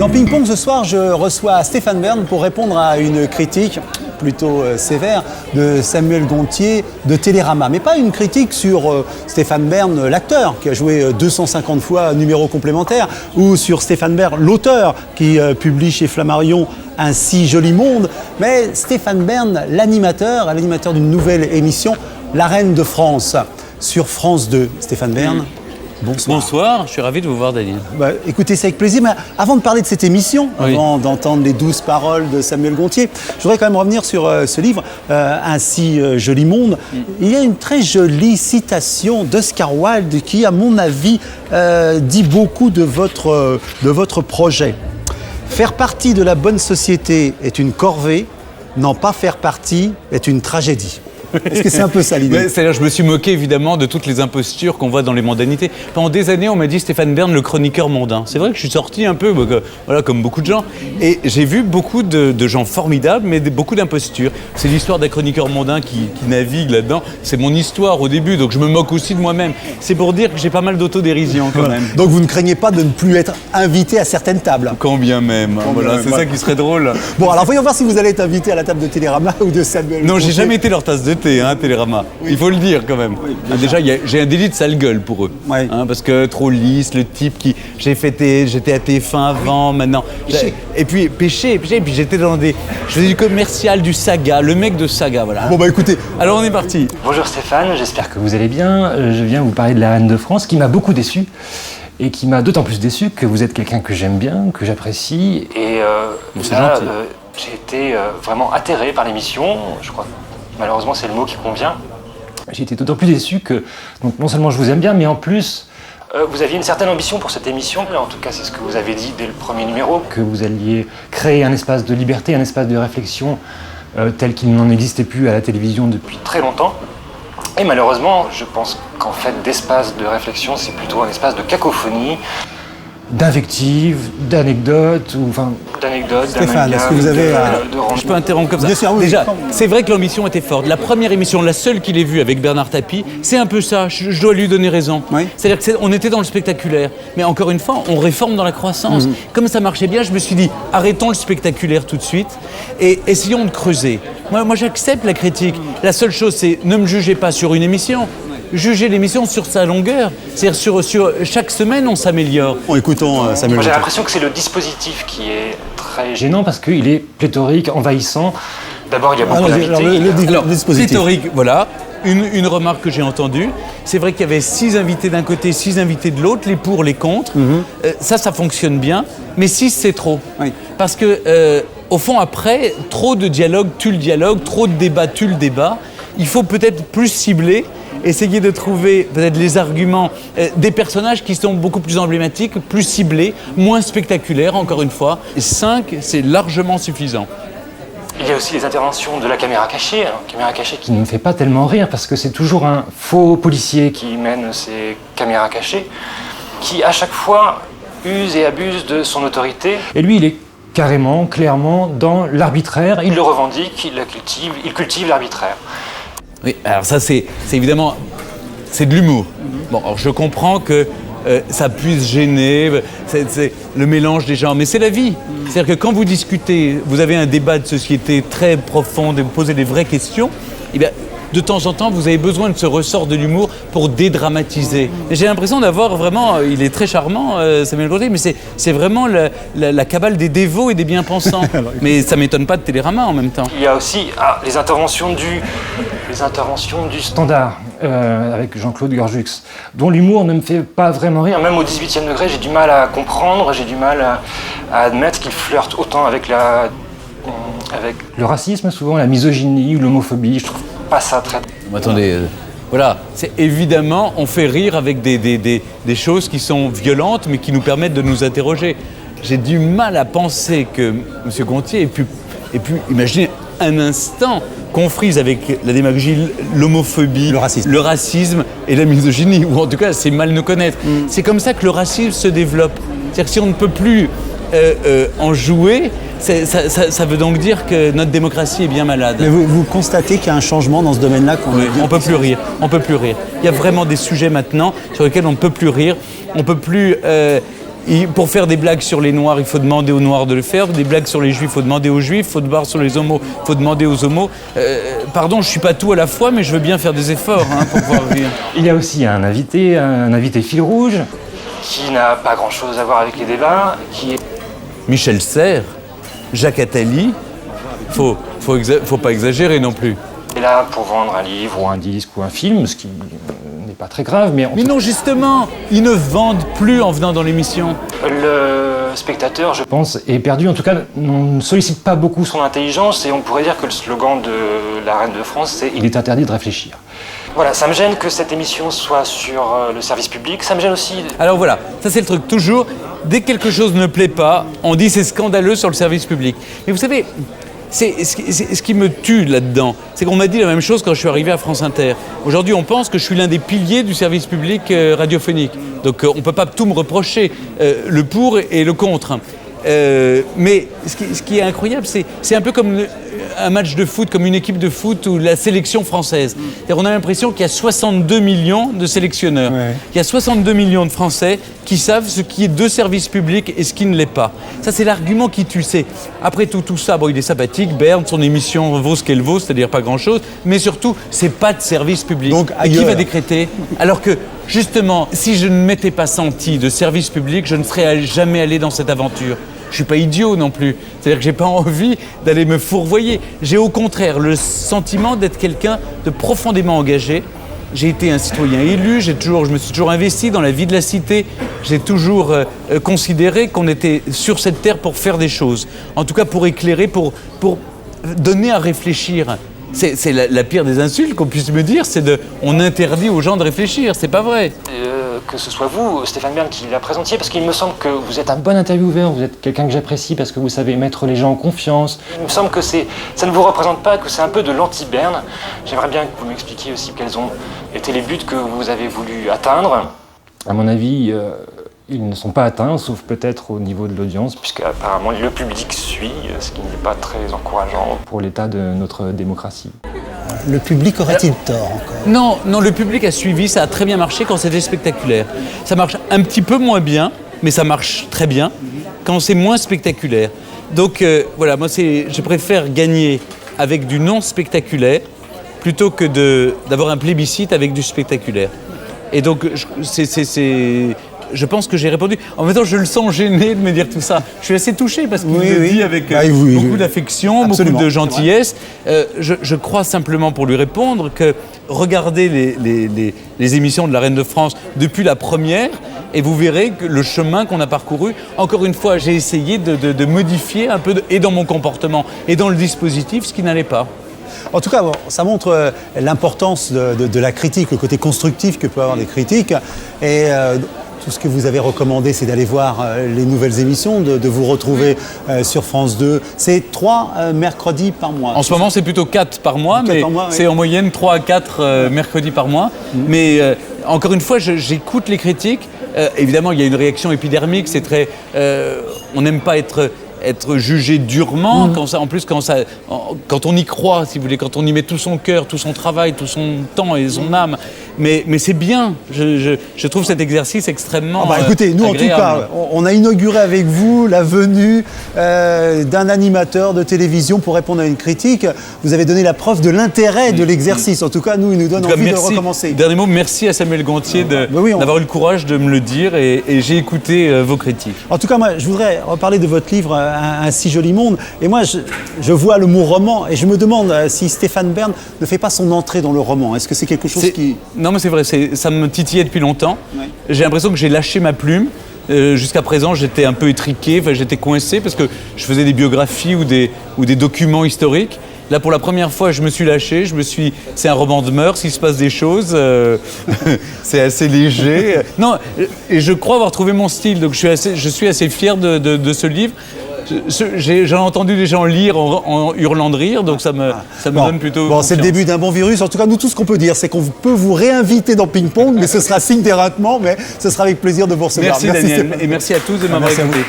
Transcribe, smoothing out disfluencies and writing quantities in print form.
Dans Ping Pong ce soir, je reçois Stéphane Bern pour répondre à une critique plutôt sévère de Samuel Gontier de Télérama. Mais pas une critique sur Stéphane Bern, l'acteur, qui a joué 250 fois numéro complémentaire, ou sur Stéphane Bern, l'auteur, qui publie chez Flammarion Un si joli monde, mais Stéphane Bern, l'animateur d'une nouvelle émission, La Reine de France, sur France 2. Stéphane Bern, bonsoir. Bonsoir, je suis ravi de vous voir, Daniel. Écoutez, c'est avec plaisir. Mais avant de parler de cette émission, avant d'entendre les douces paroles de Samuel Gontier, je voudrais quand même revenir sur ce livre, Un si joli monde. Il y a une très jolie citation d'Oscar Wilde qui, à mon avis, dit beaucoup de votre projet. Faire partie de la bonne société est une corvée, n'en pas faire partie est une tragédie. Est-ce que c'est un peu ça l'idée ? C'est-à-dire, je me suis moqué évidemment de toutes les impostures qu'on voit dans les mondanités. Pendant des années, on m'a dit Stéphane Bern, le chroniqueur mondain. C'est vrai que je suis sorti un peu, voilà, comme beaucoup de gens. Et j'ai vu beaucoup de gens formidables, mais beaucoup d'impostures. C'est l'histoire d'un chroniqueur mondain qui navigue là-dedans. C'est mon histoire au début, donc je me moque aussi de moi-même. C'est pour dire que j'ai pas mal d'autodérision quand même. Donc vous ne craignez pas de ne plus être invité à certaines tables ? Quand bien même. Voilà, c'est ça qui serait drôle. Bon, alors voyons voir si vous allez être invité à la table de Télérama ou de Samuel. Non, j'ai jamais été leur tasse de thé, Télérama. Oui. Il faut le dire quand même. Déjà, j'ai un délit de sale gueule pour eux. Oui. Parce que trop lisse, le type qui... J'étais à TF1 avant, maintenant... Et puis, péché, et puis j'étais dans des... Je faisais du commercial, du Saga, le mec de Saga, voilà. Bon, écoutez... Alors, on est parti. Bonjour Stéphane, j'espère que vous allez bien. Je viens vous parler de la Reine de France, qui m'a beaucoup déçu. Et qui m'a d'autant plus déçu que vous êtes quelqu'un que j'aime bien, que j'apprécie. Et c'est gentil. J'ai été vraiment atterré par l'émission, je crois. Malheureusement, c'est le mot qui convient. J'ai été d'autant plus déçu que, donc, non seulement je vous aime bien, mais en plus, vous aviez une certaine ambition pour cette émission. En tout cas, c'est ce que vous avez dit dès le premier numéro. Que vous alliez créer un espace de liberté, un espace de réflexion tel qu'il n'en existait plus à la télévision depuis très longtemps. Et malheureusement, je pense qu'en fait, d'espace de réflexion, c'est plutôt un espace de cacophonie, d'invectives, d'anecdotes, Stéphane, est-ce que vous avez... Je peux interrompre comme ça. Bien sûr, oui. Déjà, c'est vrai que l'ambition était forte. La première émission, la seule qu'il ait vue avec Bernard Tapie, c'est un peu ça. Je dois lui donner raison. Oui. C'est-à-dire qu'on était dans le spectaculaire. Mais encore une fois, on réforme dans la croissance. Comme ça marchait bien, je me suis dit, arrêtons le spectaculaire tout de suite et essayons de creuser. Moi, j'accepte la critique. La seule chose, c'est ne me jugez pas sur une émission. Jugez l'émission sur sa longueur. C'est-à-dire sur chaque semaine, on s'améliore. Écoutons Samuel. J'ai l'impression que c'est le dispositif qui est très gênant parce qu'il est pléthorique, envahissant. D'abord, il y a beaucoup d'invités. Le dispositif. Pléthorique, voilà. Une remarque que j'ai entendue, c'est vrai qu'il y avait 6 invités d'un côté, 6 invités de l'autre, les pour, les contre. Ça fonctionne bien, mais 6, c'est trop. Oui. Parce que, au fond, après, trop de dialogue tue le dialogue, trop de débat tue le débat. Il faut peut-être plus cibler, essayer de trouver peut-être les arguments des personnages qui sont beaucoup plus emblématiques, plus ciblés, moins spectaculaires, encore une fois. Et 5, c'est largement suffisant. Il y a aussi les interventions de la caméra cachée qui ne me fait pas tellement rire parce que c'est toujours un faux policier qui mène ces caméras cachées, qui à chaque fois use et abuse de son autorité. Et lui, il est carrément, clairement dans l'arbitraire. Il le revendique, il cultive l'arbitraire. Oui, alors ça c'est évidemment, c'est de l'humour. Bon, alors je comprends que ça puisse gêner, c'est le mélange des genres, mais c'est la vie. C'est-à-dire que quand vous discutez, vous avez un débat de société très profond, et vous posez des vraies questions, et bien, de temps en temps, vous avez besoin de ce ressort de l'humour pour dédramatiser. Et j'ai l'impression d'avoir vraiment, il est très charmant, Samuel Gontier, mais c'est vraiment la cabale des dévots et des bien-pensants. Mais ça ne m'étonne pas de Télérama en même temps. Il y a aussi les interventions du Standard, avec Jean-Claude Gorjux, dont l'humour ne me fait pas vraiment rire. Même au 18e degré, j'ai du mal à comprendre, j'ai du mal à admettre qu'il flirte autant avec le racisme, souvent la misogynie ou l'homophobie. Je trouve pas ça très... Attendez, voilà, c'est évidemment, on fait rire avec des choses qui sont violentes, mais qui nous permettent de nous interroger. J'ai du mal à penser que M. Gontier ait pu imaginer un instant qu'on frise avec la démagogie, l'homophobie, le racisme et la misogynie, ou en tout cas, c'est mal nous connaître. C'est comme ça que le racisme se développe. C'est-à-dire que si on ne peut plus en jouer, ça veut donc dire que notre démocratie est bien malade. Mais vous constatez qu'il y a un changement dans ce domaine-là on peut plus rire. Il y a vraiment des sujets maintenant sur lesquels on ne peut plus rire. On ne peut plus Pour faire des blagues sur les Noirs, il faut demander aux Noirs de le faire. Des blagues sur les Juifs, il faut demander aux Juifs. Il faut demander sur les homos, il faut demander aux homos. Pardon, je ne suis pas tout à la fois, mais je veux bien faire des efforts pour pouvoir vivre. Il y a aussi un invité fil rouge, qui n'a pas grand-chose à voir avec les débats, qui est... Michel Serres, Jacques Attali, faut pas exagérer non plus. est là pour vendre un livre ou un disque ou un film, ce qui n'est pas très grave, mais... Mais non, justement, ils ne vendent plus en venant dans l'émission. Le spectateur, je pense, est perdu. En tout cas, on ne sollicite pas beaucoup son intelligence et on pourrait dire que le slogan de la Reine de France, c'est « Il est interdit de réfléchir ». Voilà, ça me gêne que cette émission soit sur le service public, ça me gêne aussi... Alors voilà, ça c'est le truc, toujours, dès que quelque chose ne plaît pas, on dit c'est scandaleux sur le service public. Mais vous savez, ce qui me tue là-dedans, c'est qu'on m'a dit la même chose quand je suis arrivé à France Inter. Aujourd'hui, on pense que je suis l'un des piliers du service public radiophonique. Donc on ne peut pas tout me reprocher, le pour et le contre. Mais ce qui est incroyable, c'est un peu comme un match de foot, comme une équipe de foot ou la sélection française. C'est-à-dire, on a l'impression qu'il y a 62 millions de sélectionneurs. Ouais. Il y a 62 millions de Français qui savent ce qui est de service public et ce qui ne l'est pas. Ça, c'est l'argument qui tue. Après tout ça, bon, il est sympathique, Berne, son émission vaut ce qu'elle vaut, c'est-à-dire pas grand-chose, mais surtout, c'est pas de service public. Donc, et qui va décréter? Alors que, justement, si je ne m'étais pas senti de service public, je ne serais jamais allé dans cette aventure. Je suis pas idiot non plus. C'est-à-dire que j'ai pas envie d'aller me fourvoyer. J'ai au contraire le sentiment d'être quelqu'un de profondément engagé. J'ai été un citoyen élu, je me suis toujours investi dans la vie de la cité. J'ai toujours considéré qu'on était sur cette terre pour faire des choses. En tout cas pour éclairer, pour donner à réfléchir. C'est la pire des insultes qu'on puisse me dire, on interdit aux gens de réfléchir, c'est pas vrai. Que ce soit vous, Stéphane Bern, qui la présentiez, parce qu'il me semble que vous êtes un bon intervieweur, vous êtes quelqu'un que j'apprécie parce que vous savez mettre les gens en confiance. Il me semble que ça ne vous représente pas, que c'est un peu de l'anti-Bern. J'aimerais bien que vous m'expliquiez aussi quels ont été les buts que vous avez voulu atteindre. À mon avis, ils ne sont pas atteints, sauf peut-être au niveau de l'audience, puisqu'apparemment le public suit, ce qui n'est pas très encourageant pour l'état de notre démocratie. Le public aurait-il tort encore? Non, le public a suivi, ça a très bien marché quand c'était spectaculaire. Ça marche un petit peu moins bien, mais ça marche très bien quand c'est moins spectaculaire. Donc voilà, moi je préfère gagner avec du non spectaculaire plutôt que d'avoir un plébiscite avec du spectaculaire. Et donc je pense que j'ai répondu. En même temps, je le sens gêné de me dire tout ça. Je suis assez touché parce qu'il le dit avec beaucoup d'affection, beaucoup de gentillesse. Je crois simplement, pour lui répondre, que regardez les émissions de la Reine de France depuis la première et vous verrez que le chemin qu'on a parcouru, encore une fois, j'ai essayé de modifier un peu, et dans mon comportement et dans le dispositif, ce qui n'allait pas. En tout cas, ça montre l'importance de la critique, le côté constructif que peut avoir des critiques. Et tout ce que vous avez recommandé, c'est d'aller voir les nouvelles émissions, de vous retrouver sur France 2. C'est 3 mercredis par mois. En ce moment, c'est plutôt 4 par mois, mais c'est en moyenne 3 à 4 mercredis par mois. Mais encore une fois, j'écoute les critiques. Évidemment, il y a une réaction épidermique. C'est très, on n'aime pas être jugé durement, quand on y croit, si vous voulez, quand on y met tout son cœur, tout son travail, tout son temps et son âme. Mais c'est bien, je trouve cet exercice extrêmement écoutez, nous agréable. En tout cas, on a inauguré avec vous la venue d'un animateur de télévision pour répondre à une critique. Vous avez donné la preuve de l'intérêt de l'exercice. En tout cas, nous, il nous donne envie de recommencer. Dernier mot, merci à Samuel Gontier d'avoir eu le courage de me le dire et j'ai écouté vos critiques. En tout cas, moi, je voudrais reparler de votre livre un si joli monde. Et moi, je vois le mot roman et je me demande si Stéphane Bern ne fait pas son entrée dans le roman. Est-ce que c'est quelque chose qui... Non, mais c'est vrai, ça me titillait depuis longtemps. Ouais. J'ai l'impression que j'ai lâché ma plume. Jusqu'à présent, j'étais un peu étriqué, j'étais coincé parce que je faisais des biographies ou des documents historiques. Là, pour la première fois, je me suis lâché. C'est un roman de mœurs, il se passe des choses. C'est assez léger. Non, et je crois avoir trouvé mon style. Donc, je suis assez fier de ce livre. J'ai entendu des gens lire en hurlant de rire, donc ça me donne plutôt confiance. C'est le début d'un bon virus. En tout cas, nous, tout ce qu'on peut dire, c'est qu'on peut vous réinviter dans Ping Pong, mais ce sera signe d'ératement, mais ce sera avec plaisir de vous recevoir. Merci Daniel, et merci à tous de m'avoir écouté.